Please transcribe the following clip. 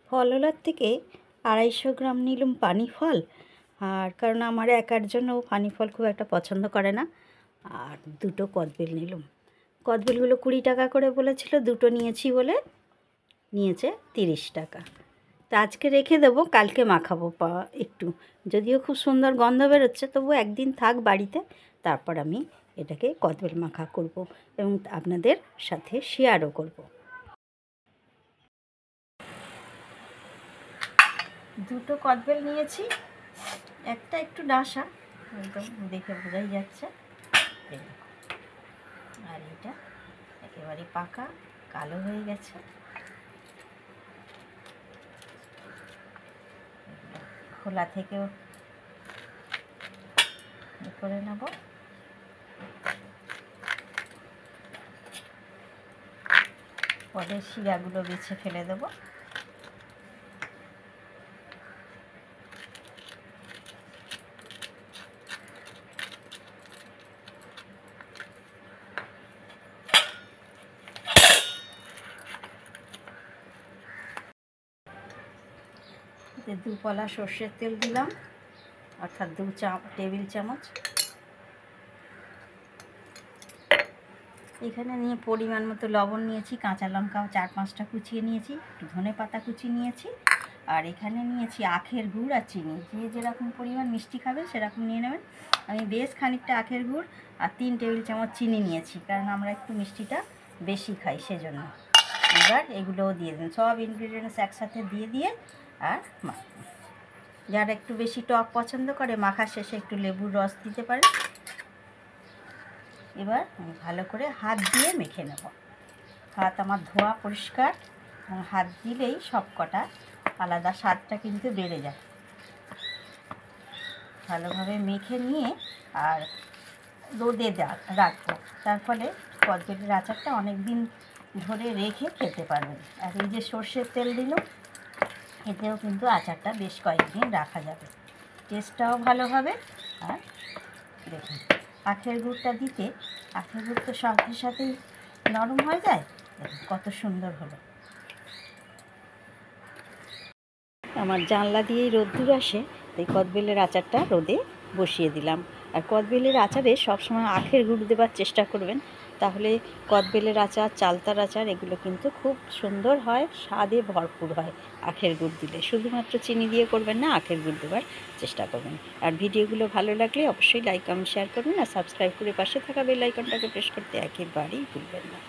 ফলওলার থেকে 250 গ্রাম নিলাম পানি ফল। আর কারণ আমার একার জন্য পানি ফল খুব একটা পছন্দ করে না। আর 2টো কদবেল নিলাম। কদবেলগুলো 20 টাকা করে বলেছিল, 2টো নিয়েছি বলে নিয়েছে 30 টাকা। তা আজকে রেখে দেবো, কালকে মাখাবো একটু। যদিও খুব সুন্দর গন্ধ বেরোচ্ছে, তবু একদিন থাক বাড়িতে, তারপর আমি এটাকে কদবেল মাখা করব এবং আপনাদের সাথে শেয়ারও করব। 2টো কদবেল নিয়েছি, একটা একটু ডাসা, একদম দেখে বোঝাই যাচ্ছে, আর এটা একেবারে পাকা কালো হয়ে গেছে। খোলা থেকেও করে নেব। পরে শিরাগুলো বেছে ফেলে দেবো। এতে 2 পলা সর্ষের তেল দিলাম, অর্থাৎ 2 টেবিল চামচ। এখানে নিয়ে পরিমাণ মতো লবণ নিয়েছি, কাঁচা লঙ্কাও 4-5টা কুচিয়ে নিয়েছি, একটু ধনে পাতা কুচি নিয়েছি, আর এখানে নিয়েছি আখের গুড় আর চিনি। যে যেরকম পরিমাণ মিষ্টি খাবে সেরকম নিয়ে নেবেন। আমি বেশ খানিকটা আখের গুড় আর 3 টেবিল চামচ চিনি নিয়েছি, কারণ আমরা একটু মিষ্টিটা বেশি খাই সেজন্য। এবার এগুলোও দিয়ে দিন, সব ইনগ্রিডিয়েন্টস একসাথে দিয়ে আর মাখুন। যারা একটু বেশি টক পছন্দ করে মাখা শেষে একটু লেবুর রস দিতে পারে। এবার আমি ভালো করে হাত দিয়ে মেখে নেব। হাত আমার ধোয়া পরিষ্কার, এবং হাত দিলেই সব কটা আলাদা স্বাদটা কিন্তু বেড়ে যায়। ভালোভাবে মেখে নিয়ে আর রোদে রাখবো, তার ফলে কদবেলের আচারটা অনেক দিন ধরে রেখে খেতে পারবেন। আর এই যে সর্ষের তেল দিলাম, এতেও কিন্তু আচারটা বেশ কয়েকদিন রাখা যাবে, টেস্টটাও ভালো হবে। আর দেখুন আখের গুড়টা দিতে, আখের গুড় তো সাথে সাথেই নরম হয়ে যায়, দেখুন কত সুন্দর হলো। আমার জানলা দিয়েই রোদ্দুর আসে, তাই কদবেলের আচারটা রোদে বসিয়ে দিলাম। আর কদবেলের আচারে সবসময় আখের গুড় দেওয়ার চেষ্টা করবেন, তাহলে কদবেলের আচার, চালতার আচার এগুলো কিন্তু খুব সুন্দর হয়, স্বাদে ভরপুর হয় আখের গুড় দিলে। শুধুমাত্র চিনি দিয়ে করবেন না, আখের গুড় দেওয়ার চেষ্টা করবেন। আর ভিডিওগুলো ভালো লাগলে অবশ্যই লাইক, কমেন্ট, শেয়ার করবেন, আর সাবস্ক্রাইব করে পাশে থাকা বেল আইকনটাকে প্রেস করতে একেবারেই ভুলবেন না।